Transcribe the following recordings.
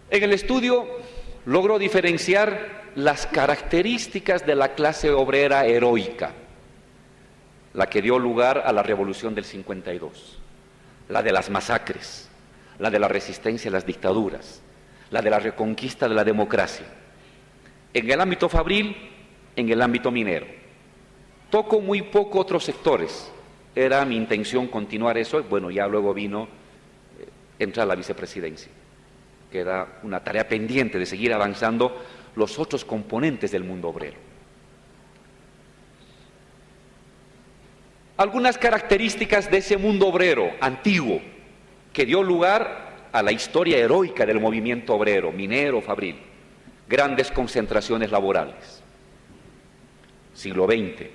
En el estudio logró diferenciar las características de la clase obrera heroica, la que dio lugar a la Revolución del 52, la de las masacres, la de la resistencia a las dictaduras, la de la reconquista de la democracia. En el ámbito fabril, en el ámbito minero. Toco muy poco otros sectores. Era mi intención continuar eso. Bueno, ya luego vino entrar a la vicepresidencia. Queda una tarea pendiente de seguir avanzando los otros componentes del mundo obrero. Algunas características de ese mundo obrero antiguo que dio lugar a la historia heroica del movimiento obrero, minero, fabril. Grandes concentraciones laborales. Siglo XX,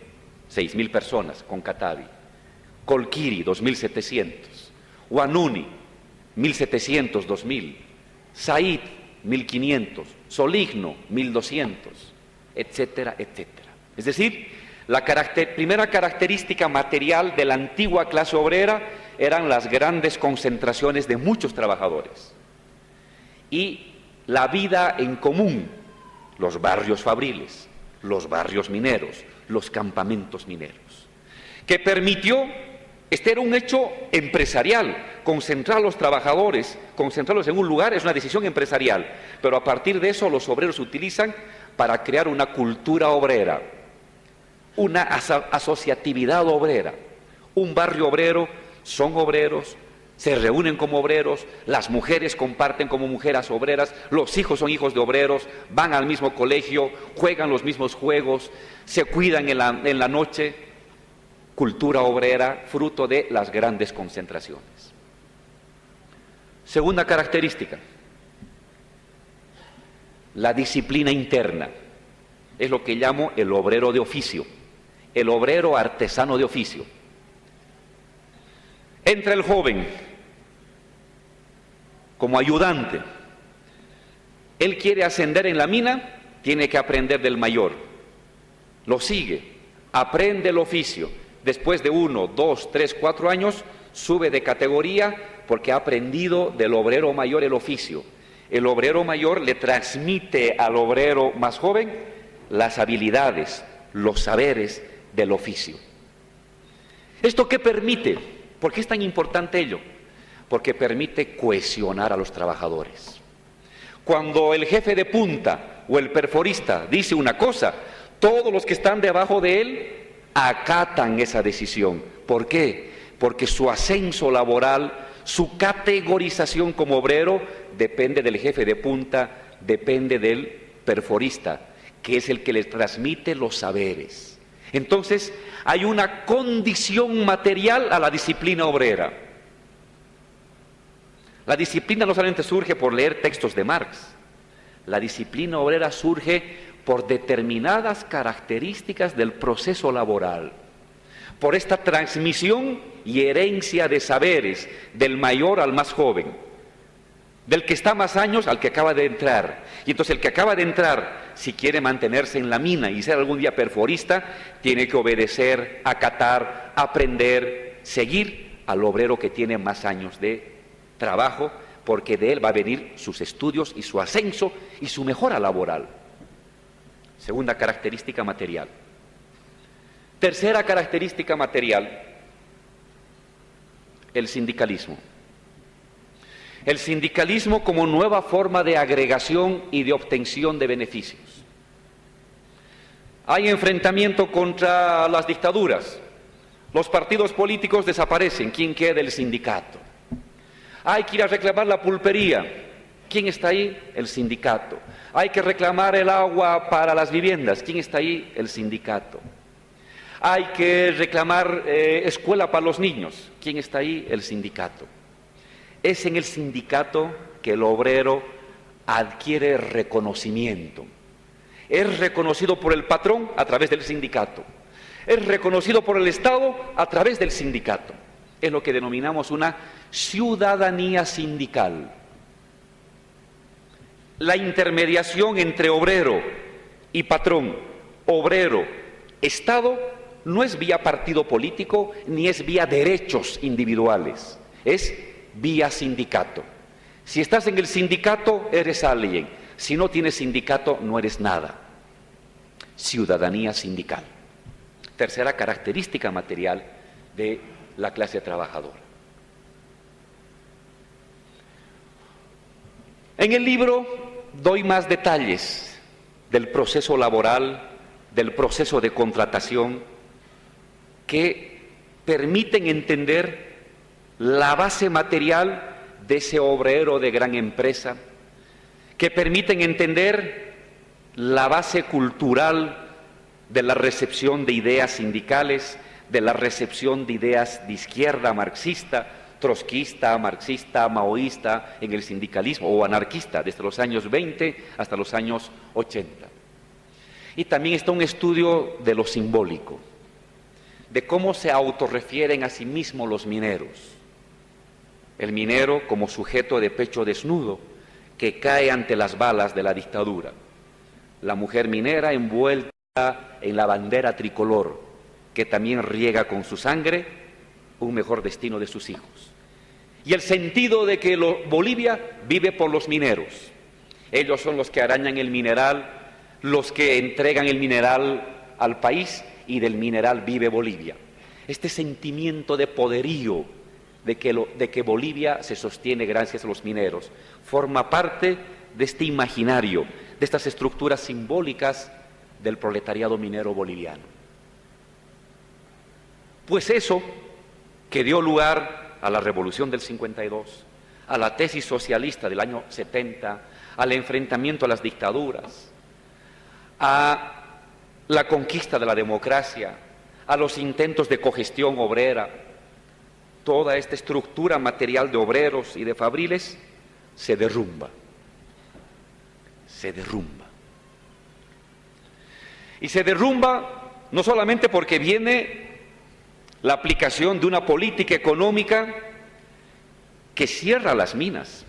6.000 personas con Catavi. Colquiri, 2.700. Huanuni, 1.700, 2.000. Said, 1.500. Soligno, 1.200, etcétera, etcétera. Es decir, la primera característica material de la antigua clase obrera eran las grandes concentraciones de muchos trabajadores y la vida en común, los barrios fabriles, los barrios mineros, los campamentos mineros, que permitió, este era un hecho empresarial, concentrar a los trabajadores, concentrarlos en un lugar es una decisión empresarial, pero a partir de eso los obreros utilizan para crear una cultura obrera, una asociatividad obrera. Un barrio obrero son obreros, se reúnen como obreros, las mujeres comparten como mujeres obreras, los hijos son hijos de obreros, van al mismo colegio, juegan los mismos juegos, se cuidan en la noche. Cultura obrera, fruto de las grandes concentraciones. Segunda característica, la disciplina interna. Es lo que llamo el obrero de oficio, el obrero artesano de oficio. Entra el joven como ayudante. Él quiere ascender en la mina, tiene que aprender del mayor. Lo sigue, aprende el oficio. Después de 1, 2, 3, 4 años, sube de categoría porque ha aprendido del obrero mayor el oficio. El obrero mayor le transmite al obrero más joven las habilidades, los saberes del oficio. ¿Esto qué permite? ¿Por qué es tan importante ello? Porque permite cohesionar a los trabajadores. Cuando el jefe de punta o el perforista dice una cosa, todos los que están debajo de él acatan esa decisión. ¿Por qué? Porque su ascenso laboral, su categorización como obrero, depende del jefe de punta, depende del perforista, que es el que les transmite los saberes. Entonces, hay una condición material a la disciplina obrera. La disciplina no solamente surge por leer textos de Marx, la disciplina obrera surge por determinadas características del proceso laboral, por esta transmisión y herencia de saberes del mayor al más joven, del que está más años al que acaba de entrar. Y entonces el que acaba de entrar, si quiere mantenerse en la mina y ser algún día perforista, tiene que obedecer, acatar, aprender, seguir al obrero que tiene más años de trabajo, porque de él va a venir sus estudios y su ascenso y su mejora laboral. Segunda característica material. Tercera característica material, el sindicalismo. El sindicalismo como nueva forma de agregación y de obtención de beneficios. Hay enfrentamiento contra las dictaduras. Los partidos políticos desaparecen. ¿Quién queda? El sindicato. Hay que ir a reclamar la pulpería. ¿Quién está ahí? El sindicato. Hay que reclamar el agua para las viviendas. ¿Quién está ahí? El sindicato. Hay que reclamar escuela para los niños. ¿Quién está ahí? El sindicato. Es en el sindicato que el obrero adquiere reconocimiento. Es reconocido por el patrón a través del sindicato. Es reconocido por el Estado a través del sindicato. Es lo que denominamos una ciudadanía sindical. La intermediación entre obrero y patrón, obrero, Estado, no es vía partido político ni es vía derechos individuales, es vía sindicato. Si estás en el sindicato, eres alguien. Si no tienes sindicato, no eres nada. Ciudadanía sindical. Tercera característica material de la clase trabajadora. En el libro doy más detalles del proceso laboral, del proceso de contratación, que permiten entender la base material de ese obrero de gran empresa, que permiten entender la base cultural de la recepción de ideas sindicales, de la recepción de ideas de izquierda marxista, trotskista, marxista, maoísta en el sindicalismo, o anarquista, desde los años 20 hasta los años 80. Y también está un estudio de lo simbólico, de cómo se autorrefieren a sí mismos los mineros. El minero como sujeto de pecho desnudo que cae ante las balas de la dictadura. La mujer minera envuelta en la bandera tricolor, que también riega con su sangre un mejor destino de sus hijos. Y el sentido de que Bolivia vive por los mineros. Ellos son los que arañan el mineral, los que entregan el mineral al país, y del mineral vive Bolivia. Este sentimiento de poderío de que Bolivia se sostiene gracias a los mineros forma parte de este imaginario, de estas estructuras simbólicas del proletariado minero boliviano. Pues eso que dio lugar a la Revolución del 52, a la tesis socialista del año 70, al enfrentamiento a las dictaduras, a la conquista de la democracia, a los intentos de cogestión obrera, toda esta estructura material de obreros y de fabriles se derrumba. Se derrumba. Y se derrumba no solamente porque viene la aplicación de una política económica que cierra las minas,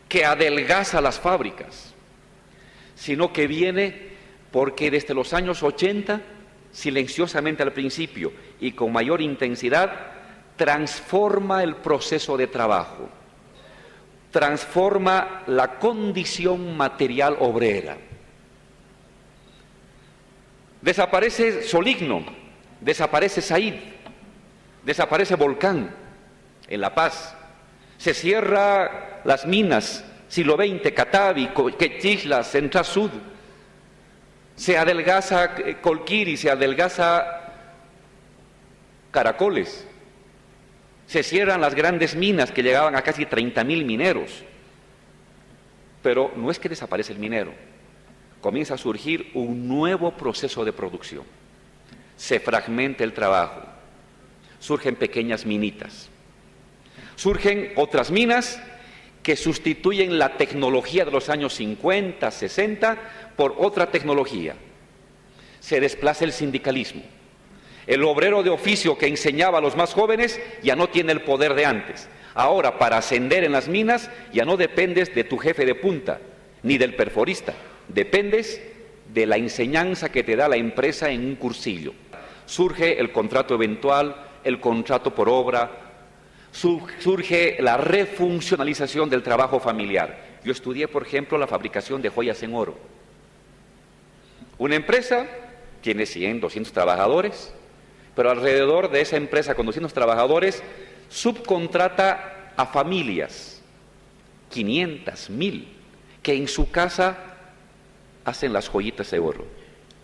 que adelgaza las fábricas, sino que viene porque desde los años 80, silenciosamente al principio y con mayor intensidad, transforma el proceso de trabajo, transforma la condición material obrera. Desaparece Soligno, desaparece Said, desaparece Volcán en La Paz, se cierra las minas, siglo XX, Catavi, Quechishla, Central Sud, se adelgaza Colquiri, se adelgaza Caracoles, se cierran las grandes minas que llegaban a casi 30.000 mineros, pero no es que desaparece el minero, comienza a surgir un nuevo proceso de producción. Se fragmenta el trabajo, surgen pequeñas minitas, surgen otras minas que sustituyen la tecnología de los años 50, 60 por otra tecnología. Se desplaza el sindicalismo. El obrero de oficio que enseñaba a los más jóvenes ya no tiene el poder de antes. Ahora, para ascender en las minas, ya no dependes de tu jefe de punta, ni del perforista. Dependes de la enseñanza que te da la empresa en un cursillo. Surge el contrato eventual, el contrato por obra, surge la refuncionalización del trabajo familiar. Yo estudié, por ejemplo, la fabricación de joyas en oro. Una empresa tiene 100, 200 trabajadores, pero alrededor de esa empresa con 200 trabajadores subcontrata a familias, 500, 1000, que en su casa hacen las joyitas de oro.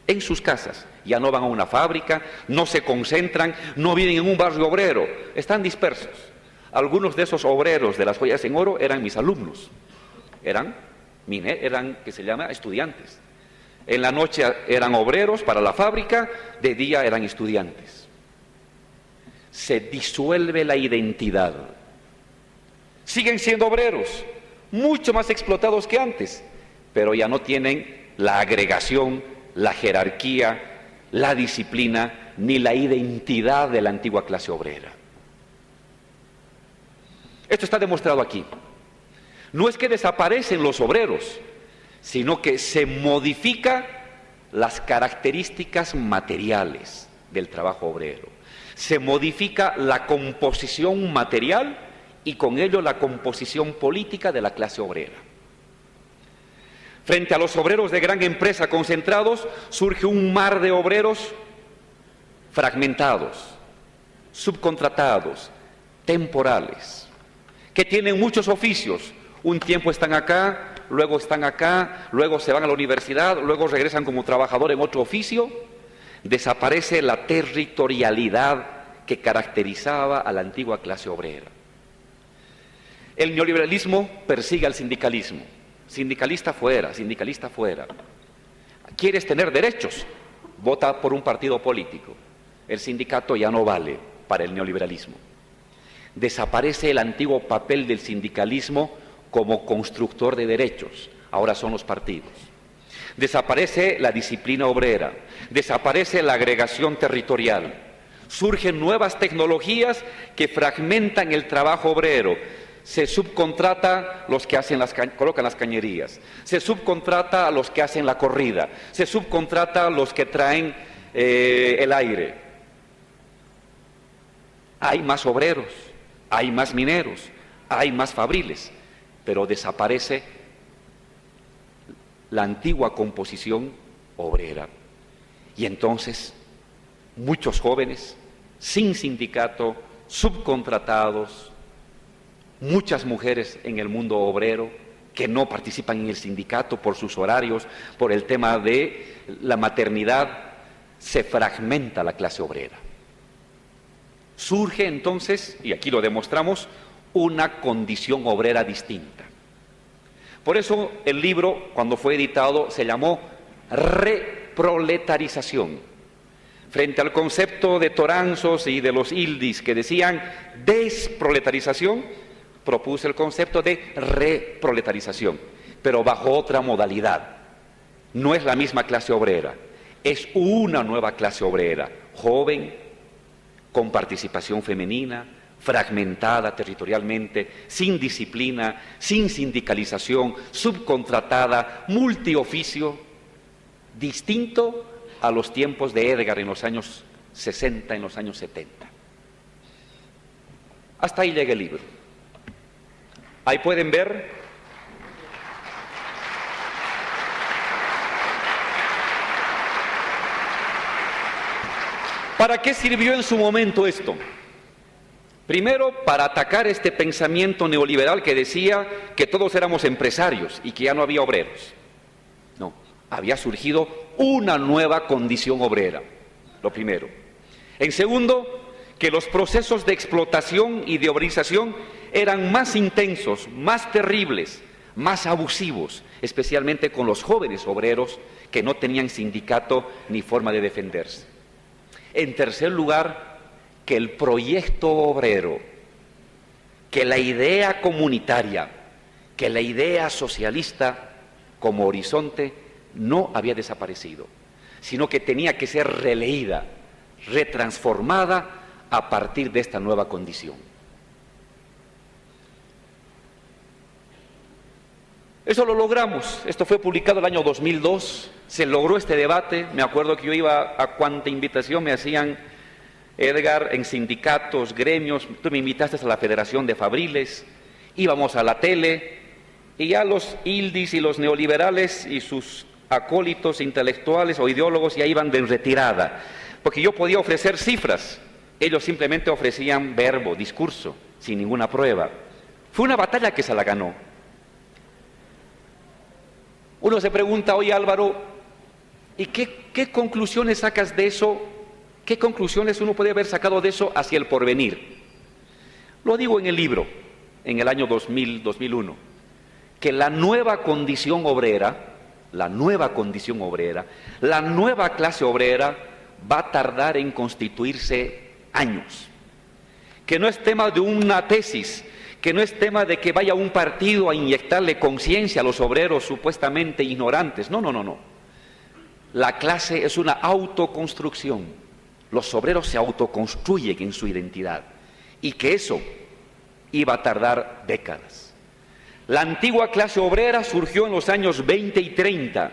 En sus casas, ya no van a una fábrica, no se concentran, no viven en un barrio obrero, están dispersos. Algunos de esos obreros de las joyas en oro eran mis alumnos, eran que se llama estudiantes. En la noche eran obreros para la fábrica, de día eran estudiantes. Se disuelve la identidad. Siguen siendo obreros, mucho más explotados que antes, pero ya no tienen la agregación, la jerarquía, la disciplina, ni la identidad de la antigua clase obrera. Esto está demostrado aquí. No es que desaparecen los obreros, sino que se modifican las características materiales del trabajo obrero. Se modifica la composición material y con ello la composición política de la clase obrera. Frente a los obreros de gran empresa concentrados, surge un mar de obreros fragmentados, subcontratados, temporales, que tienen muchos oficios. Un tiempo están acá, luego se van a la universidad, luego regresan como trabajador en otro oficio. Desaparece la territorialidad que caracterizaba a la antigua clase obrera. El neoliberalismo persigue al sindicalismo. Sindicalista fuera, sindicalista fuera. ¿Quieres tener derechos? Vota por un partido político. El sindicato ya no vale para el neoliberalismo. Desaparece el antiguo papel del sindicalismo como constructor de derechos. Ahora son los partidos. Desaparece la disciplina obrera. Desaparece la agregación territorial. Surgen nuevas tecnologías que fragmentan el trabajo obrero. Se subcontrata a los que colocan las cañerías, se subcontrata a los que hacen la corrida, se subcontrata a los que traen el aire. Hay más obreros, hay más mineros, hay más fabriles, pero desaparece la antigua composición obrera. Y entonces, muchos jóvenes, sin sindicato, subcontratados, muchas mujeres en el mundo obrero que no participan en el sindicato por sus horarios, por el tema de la maternidad, se fragmenta la clase obrera. Surge entonces, y aquí lo demostramos, una condición obrera distinta. Por eso el libro, cuando fue editado, se llamó Reproletarización. Frente al concepto de Toranzos y de los Ildis que decían desproletarización, propuse el concepto de reproletarización, pero bajo otra modalidad. No es la misma clase obrera, es una nueva clase obrera, joven, con participación femenina, fragmentada territorialmente, sin disciplina, sin sindicalización, subcontratada, multioficio, distinto a los tiempos de Edgar en los años 60, en los años 70. Hasta ahí llega el libro. Ahí pueden ver ¿para qué sirvió en su momento esto? Primero, para atacar este pensamiento neoliberal que decía que todos éramos empresarios y que ya no había obreros. No, había surgido una nueva condición obrera, lo primero. En segundo, que los procesos de explotación y de obrerización eran más intensos, más terribles, más abusivos, especialmente con los jóvenes obreros que no tenían sindicato ni forma de defenderse. En tercer lugar, que el proyecto obrero, que la idea comunitaria, que la idea socialista como horizonte no había desaparecido, sino que tenía que ser releída, retransformada a partir de esta nueva condición. Eso lo logramos, esto fue publicado el año 2002, se logró este debate. Me acuerdo que yo iba a cuanta invitación me hacían, Edgar, en sindicatos, gremios, tú me invitaste a la Federación de Fabriles, íbamos a la tele, y ya los Ildis y los neoliberales y sus acólitos intelectuales o ideólogos ya iban de retirada, porque yo podía ofrecer cifras, ellos simplemente ofrecían verbo, discurso, sin ninguna prueba. Fue una batalla que se la ganó. Uno se pregunta, oye Álvaro, ¿y qué conclusiones sacas de eso? ¿Qué conclusiones uno puede haber sacado de eso hacia el porvenir? Lo digo en el libro, en el año 2000, 2001, que la nueva condición obrera, la nueva clase obrera va a tardar en constituirse años, que no es tema de una tesis, que no es tema de que vaya un partido a inyectarle conciencia a los obreros supuestamente ignorantes, no. La clase es una autoconstrucción, los obreros se autoconstruyen en su identidad, y que eso iba a tardar décadas. La antigua clase obrera surgió en los años 20 y 30,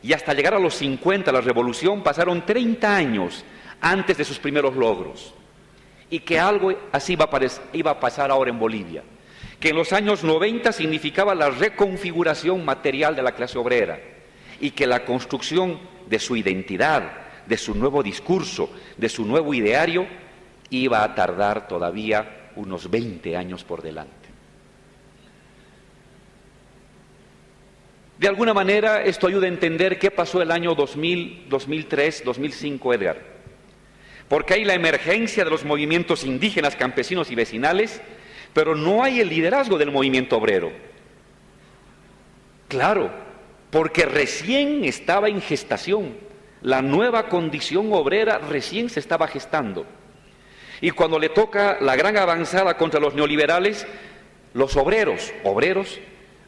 y hasta llegar a los 50, la revolución, pasaron 30 años antes de sus primeros logros. y que algo así iba a pasar ahora en Bolivia, que en los años 90 significaba la reconfiguración material de la clase obrera y que la construcción de su identidad, de su nuevo discurso, de su nuevo ideario, iba a tardar todavía unos 20 años por delante. De alguna manera esto ayuda a entender qué pasó el año 2000, 2003, 2005, Edgar. Porque hay la emergencia de los movimientos indígenas, campesinos y vecinales, pero no hay el liderazgo del movimiento obrero. Claro, porque recién estaba en gestación, la nueva condición obrera recién se estaba gestando. Y cuando le toca la gran avanzada contra los neoliberales, los obreros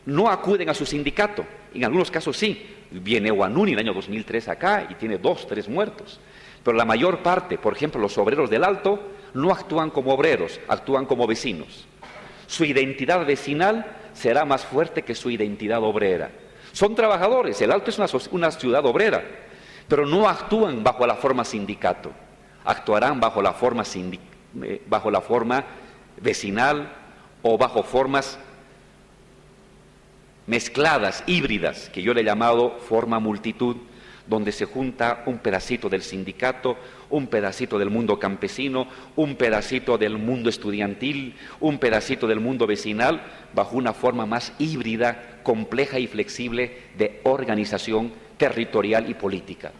no acuden a su sindicato. En algunos casos sí, viene Huanuni en el año 2003 acá y tiene 2, 3 muertos. Pero la mayor parte, por ejemplo, los obreros del Alto, no actúan como obreros, actúan como vecinos. Su identidad vecinal será más fuerte que su identidad obrera. Son trabajadores, el Alto es una ciudad obrera, pero no actúan bajo la forma sindicato, actuarán bajo la forma vecinal o bajo formas mezcladas, híbridas, que yo le he llamado forma multitud, donde se junta un pedacito del sindicato, un pedacito del mundo campesino, un pedacito del mundo estudiantil, un pedacito del mundo vecinal, bajo una forma más híbrida, compleja y flexible de organización territorial y política.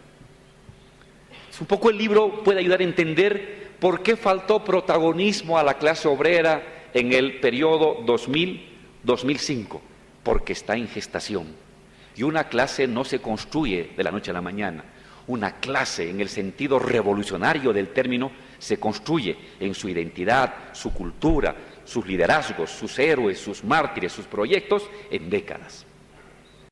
Un poco el libro puede ayudar a entender por qué faltó protagonismo a la clase obrera en el periodo 2000-2005, porque está en gestación. Y una clase no se construye de la noche a la mañana. Una clase, en el sentido revolucionario del término, se construye en su identidad, su cultura, sus liderazgos, sus héroes, sus mártires, sus proyectos, en décadas.